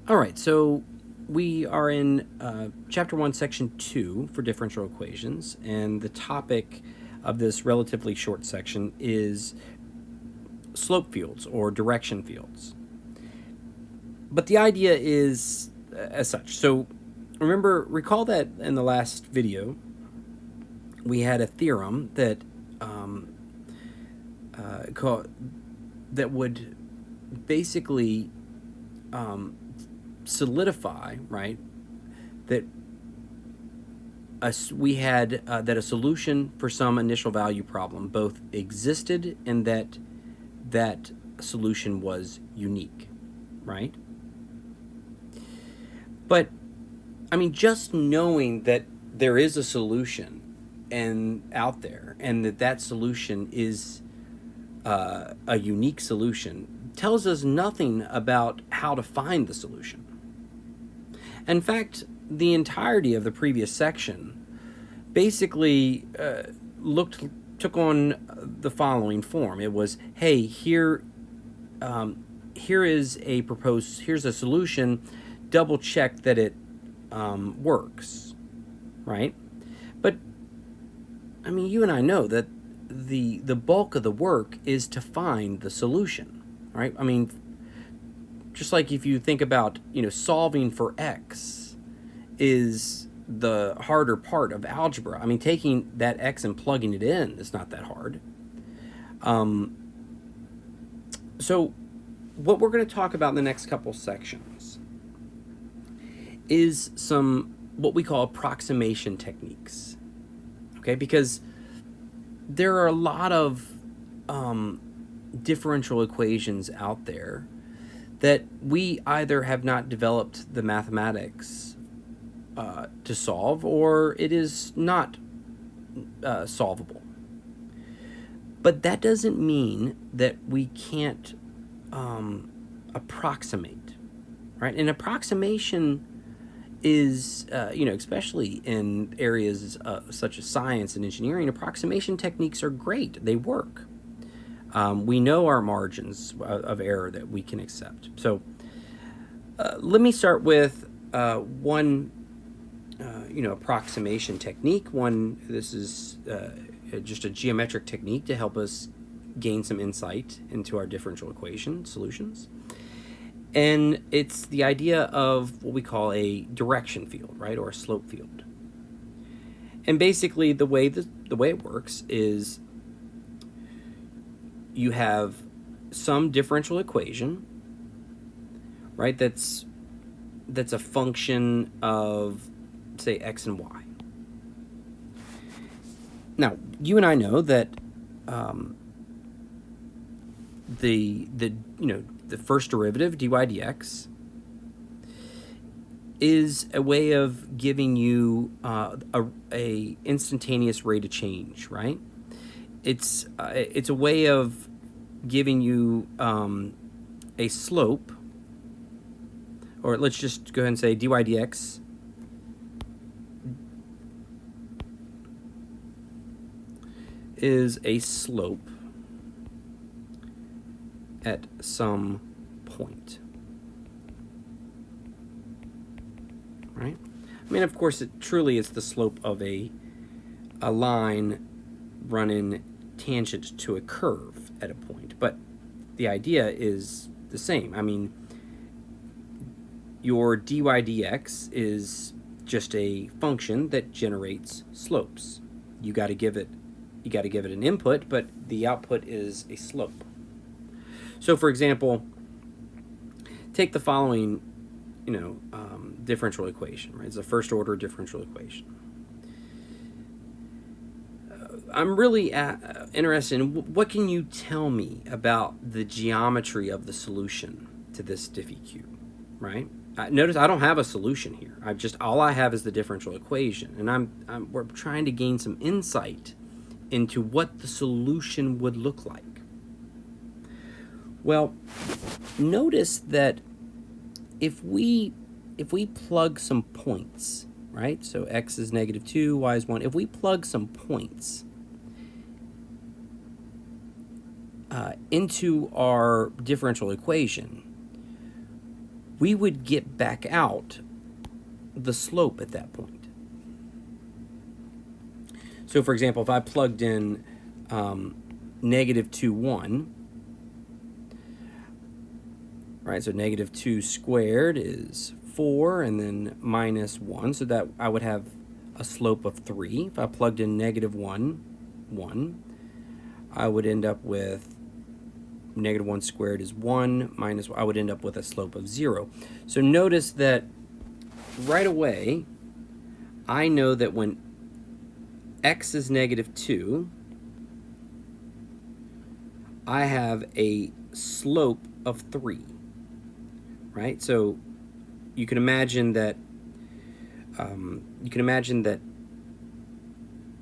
All right, so we are in Chapter 1, Section 2 for differential equations, and the topic of this relatively short section is slope fields or direction fields. But the idea is as such. So recall that in the last video, we had a theorem that that would basically solidify, right, that we had that a solution for some initial value problem both existed and that solution was unique, right? But I mean, just knowing that there is a solution and out there, and that solution is a unique solution, tells us nothing about how to find the solution. In fact, the entirety of the previous section basically took on the following form. It was, hey, here's a solution, double check that it works, right? But I mean, you and I know that the bulk of the work is to find the solution, right? I mean, just like if you think about, solving for x is the harder part of algebra. I mean, taking that x and plugging it in is not that hard. So what we're going to talk about in the next couple sections is some what we call approximation techniques, okay? Because there are a lot of differential equations out there that we either have not developed the mathematics to solve, or it is not solvable. But that doesn't mean that we can't approximate, right? An approximation is, especially in areas such as science and engineering, approximation techniques are great. They work. We know our margins of error that we can accept. So let me start with one, approximation technique. This is just a geometric technique to help us gain some insight into our differential equation solutions. And it's the idea of what we call a direction field, right, or a slope field. And basically, the way it works is you have some differential equation, right? That's a function of, say, x and y. Now, you and I know that the first derivative, dy dx, is a way of giving you a instantaneous rate of change, right? It's a way of giving you a slope, or let's just go ahead and say dy dx is a slope at some point, right? I mean, of course, it's the slope of a line running tangent to a curve at a point, but the idea is the same. I mean, your dy dx is just a function that generates slopes. You got to give it an input, but the output is a slope. So, for example, take the following, differential equation, right? It's a first order differential equation. I'm really interested in what can you tell me about the geometry of the solution to this Diffie cube, right? Notice I don't have a solution here. All I have is the differential equation, and we're trying to gain some insight into what the solution would look like. Well, notice that if we plug some points, right? So x is -2, y is 1. If we plug some points into our differential equation, we would get back out the slope at that point. So for example, if I plugged in negative 2, 1, right, so negative 2 squared is 4, and then minus 1, so that I would have a slope of 3. If I plugged in negative 1, 1, I would end up with negative 1 squared is 1, minus, I would end up with a slope of 0. So notice that right away, I know that when x is negative 2, I have a slope of 3, right? So you can imagine that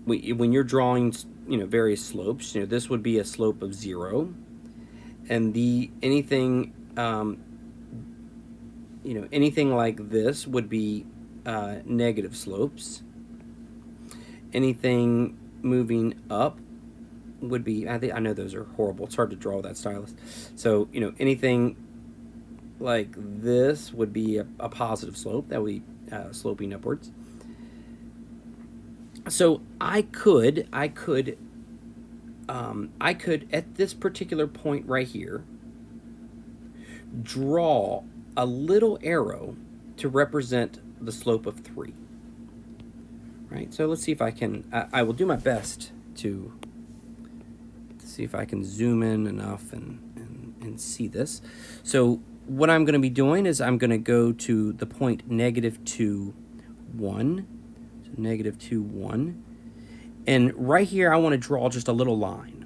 when you're drawing, various slopes, this would be a slope of 0, and anything like this would be negative slopes. Anything moving up would be, I know those are horrible, it's hard to draw with that stylus. So anything like this would be a positive slope, that would be sloping upwards. So I could at this particular point right here draw a little arrow to represent the slope of 3. Right, so let's see if I can, I will do my best to see if I can zoom in enough and see this. So what I'm going to be doing is I'm going to go to the point negative 2, 1. So negative 2, 1. And right here I want to draw just a little line.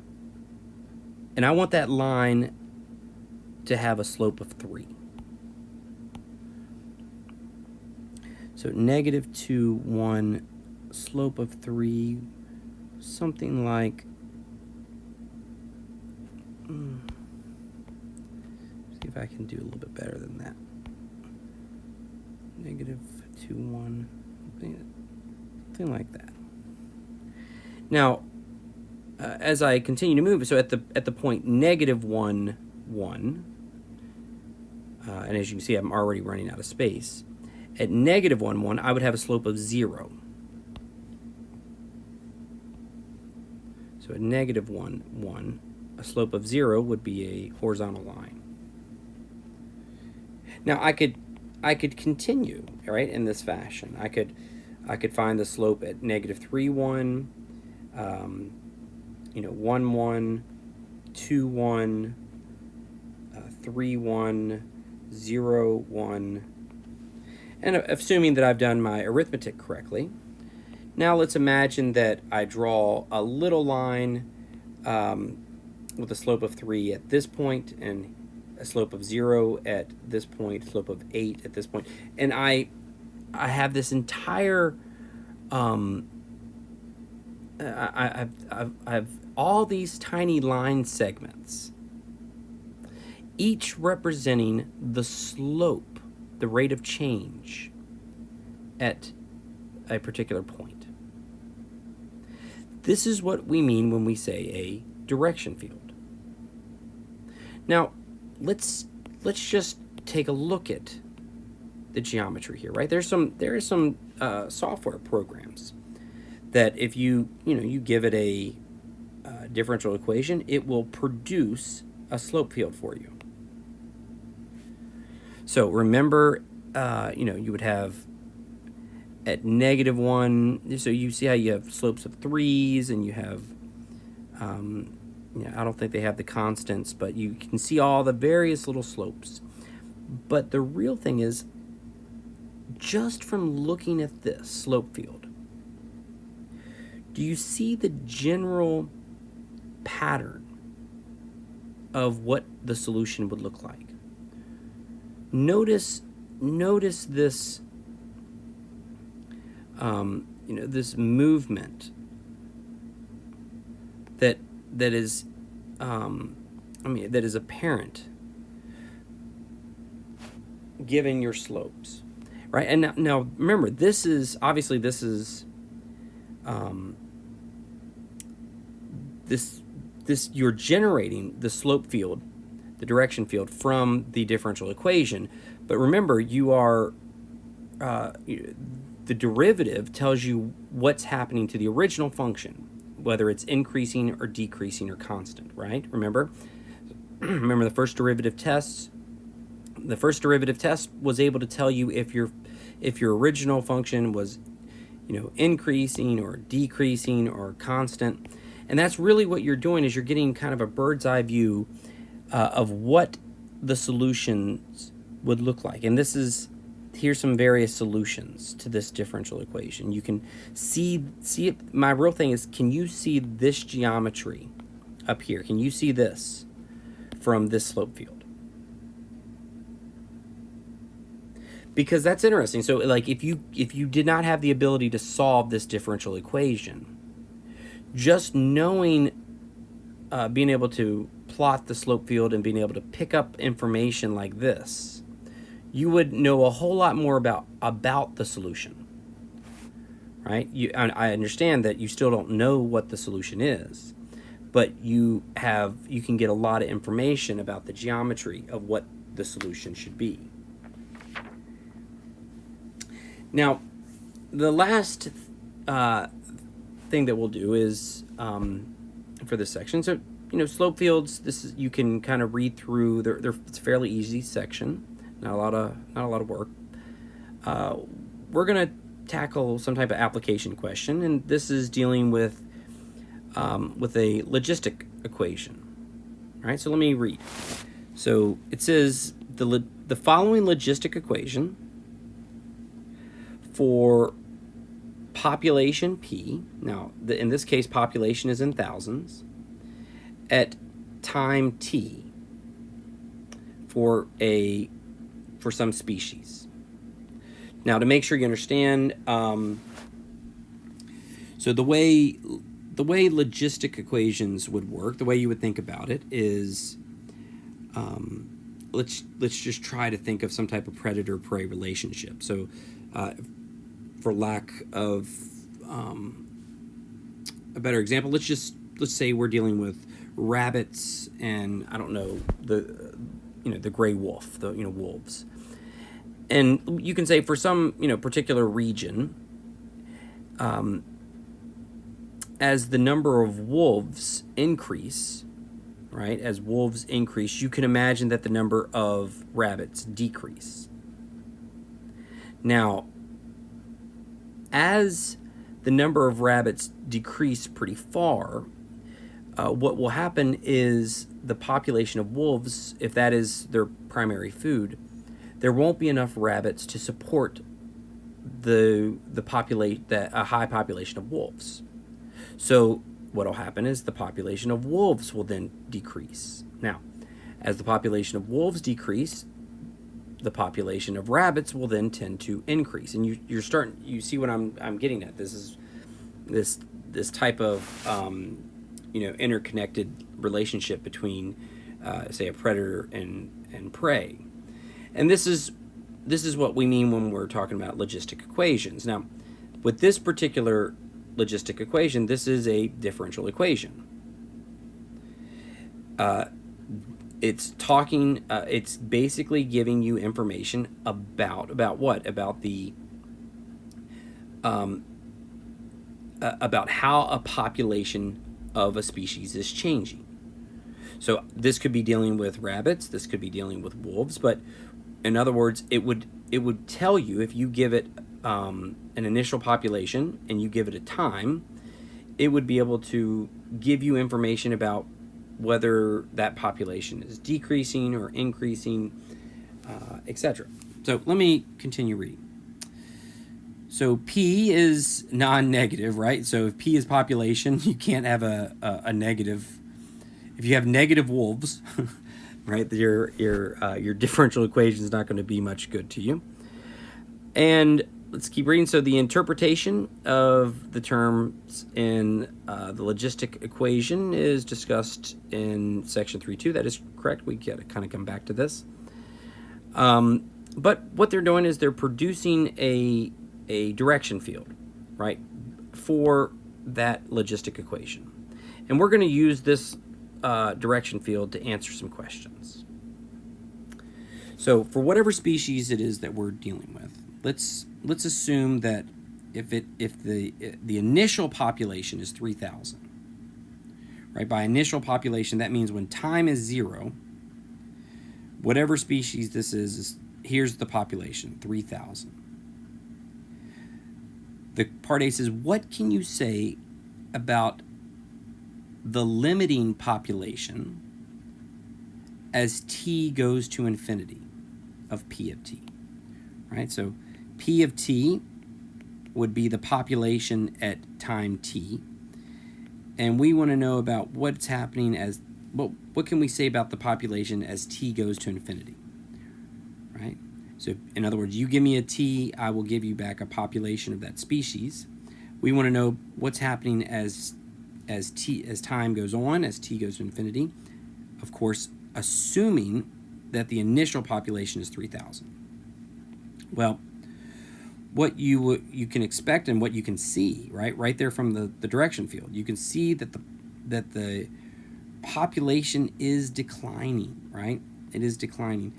And I want that line to have a slope of 3. So negative 2, 1, slope of 3, something like, see if I can do a little bit better than that. Negative 2, 1, something like that. Now, as I continue to move, so at the point negative 1, 1, and as you can see, I'm already running out of space. At negative 1, 1, I would have a slope of 0. So at negative 1, 1, a slope of 0 would be a horizontal line. Now I could continue, right, in this fashion. I could find the slope at negative 3, 1, 1, 1, 2, 1, 3, 1, 0, 1, and assuming that I've done my arithmetic correctly. Now let's imagine that I draw a little line with a slope of 3 at this point, and a slope of 0 at this point, slope of 8 at this point, and I have this entire I have all these tiny line segments, each representing the slope, the rate of change at a particular point. This is what we mean when we say a direction field. Now, let's just take a look at the geometry here, right? There is some software programs that if you give it a differential equation, it will produce a slope field for you. So remember, you would have at negative 1, so you see how you have slopes of 3s, and you have, I don't think they have the constants, but you can see all the various little slopes. But the real thing is, just from looking at this slope field, do you see the general pattern of what the solution would look like? Notice this, this movement that is, that is apparent given your slopes, right? And now remember, this is you're generating the slope field, the direction field, from the differential equation, But remember, the derivative tells you what's happening to the original function, whether it's increasing or decreasing or constant, right? Remember? Remember the first derivative tests? The first derivative test was able to tell you if your original function was, increasing or decreasing or constant. And that's really what you're doing, is you're getting kind of a bird's eye view of what the solutions would look like. And here's some various solutions to this differential equation. You can see it. My real thing is, can you see this geometry up here? Can you see this from this slope field? Because that's interesting. So like if you did not have the ability to solve this differential equation, just knowing, being able to plot the slope field and being able to pick up information like this, you would know a whole lot more about the solution, right? I understand that you still don't know what the solution is, but you can get a lot of information about the geometry of what the solution should be. Now, the last thing that we'll do is for this section. So, slope fields. You can kind of read through. It's a fairly easy section. Not a lot of work. We're gonna tackle some type of application question, and this is dealing with a logistic equation. All right. So let me read. So it says the following logistic equation for population P. Now, in this case, population is in thousands. At time t for some species. Now, to make sure you understand, so the way logistic equations would work, the way you would think about it is, let's just try to think of some type of predator-prey relationship. So, for lack of a better example, let's say we're dealing with rabbits and, I don't know, the gray wolf, wolves. And you can say for some, particular region, as the number of wolves increase, right? As wolves increase, you can imagine that the number of rabbits decrease. Now, as the number of rabbits decrease pretty far, what will happen is the population of wolves, if that is their primary food, there won't be enough rabbits to support a high population of wolves. So what will happen is the population of wolves will then decrease. Now, as the population of wolves decrease, the population of rabbits will then tend to increase. And you see what I'm getting at. This is this type of interconnected relationship between say a predator and prey. And this is what we mean when we're talking about logistic equations. Now, with this particular logistic equation, this is a differential equation. It's basically giving you information about what? About the about how a population of a species is changing. So this could be dealing with rabbits, this could be dealing with wolves, but in other words, it would tell you, if you give it an initial population and you give it a time, it would be able to give you information about whether that population is decreasing or increasing, etc. So let me continue reading. So P is non-negative, right? So if P is population, you can't have a negative. If you have negative wolves, right, your differential equation is not going to be much good to you. And let's keep reading. So the interpretation of the terms in the logistic equation is discussed in section 3.2. That is correct. We get to kind of come back to this. But what they're doing is they're producing a direction field, right, for that logistic equation. And we're going to use this direction field to answer some questions. So for whatever species it is that we're dealing with, let's assume that if the initial population is 3,000, right? By initial population, that means when time is 0, whatever species this is here's the population, 3,000. The part A says, what can you say about the limiting population as t goes to infinity of P of t, right? So P of t would be the population at time t, and we want to know about what's happening as, what can we say about the population as t goes to infinity, right? So in other words, you give me a t, I will give you back a population of that species. We want to know what's happening as time goes on, as t goes to infinity, of course, assuming that the initial population is 3,000. Well, what you can expect and what you can see, right there from the direction field, you can see that the population is declining, right? It is declining,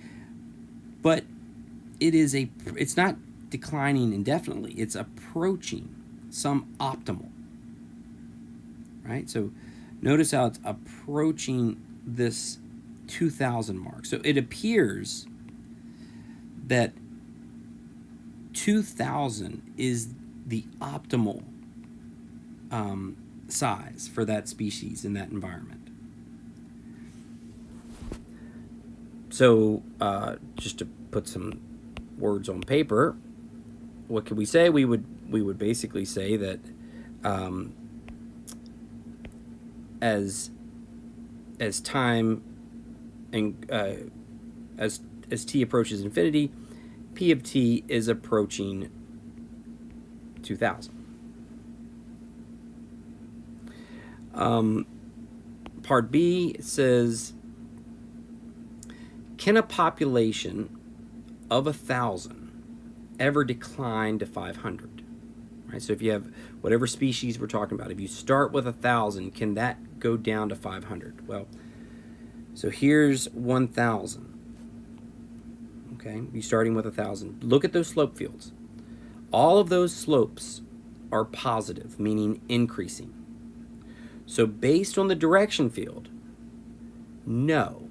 but it's not declining indefinitely. It's approaching some optimal, right? So notice how it's approaching this 2,000 mark. So it appears that 2,000 is the optimal size for that species in that environment. So just to put some words on paper, what could we say? We would basically say that as time and as t approaches infinity, P of t is approaching 2,000. Part B says, can a population of 1,000 ever decline to 500? Right. So if you have whatever species we're talking about, if you start with 1,000, can that go down to 500? Well, so here's 1,000. Okay, you're starting with 1,000. Look at those slope fields. All of those slopes are positive, meaning increasing. So based on the direction field, no,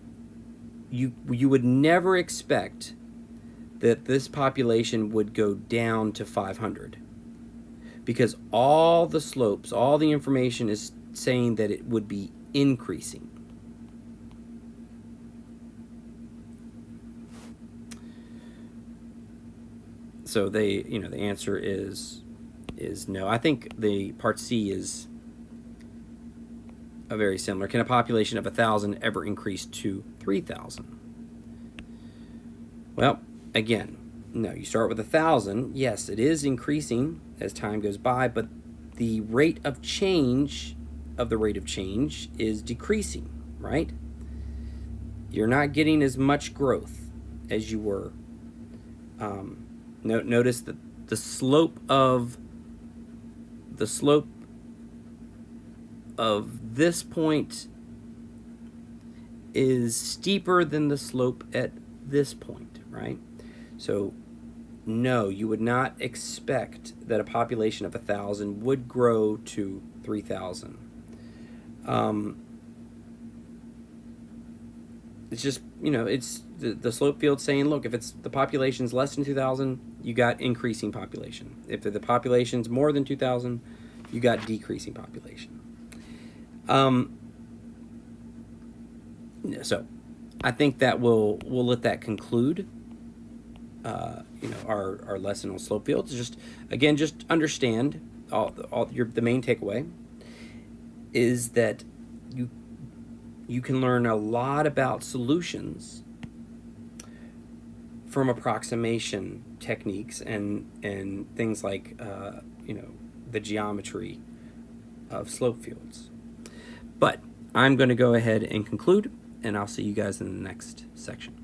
you would never expect that this population would go down to 500, because all the slopes, all the information is saying that it would be increasing. So the answer is no. I think the part C is a very similar. Can a population of 1,000 ever increase to 3,000? Well, again, no. You start with 1,000. Yes, it is increasing as time goes by, but the rate of change is decreasing, right? You're not getting as much growth as you were. Notice that the slope of this point is steeper than the slope at this point, right? So no, you would not expect that a population of 1,000 would grow to 3,000. It's just, it's the slope field saying, look, if it's the population's less than 2,000, you got increasing population. If the population's more than 2,000, you got decreasing population. So I think that we'll let that conclude our lesson on slope fields. Just understand the main takeaway is that you can learn a lot about solutions from approximation techniques and things like the geometry of slope fields. But I'm going to go ahead and conclude, and I'll see you guys in the next section.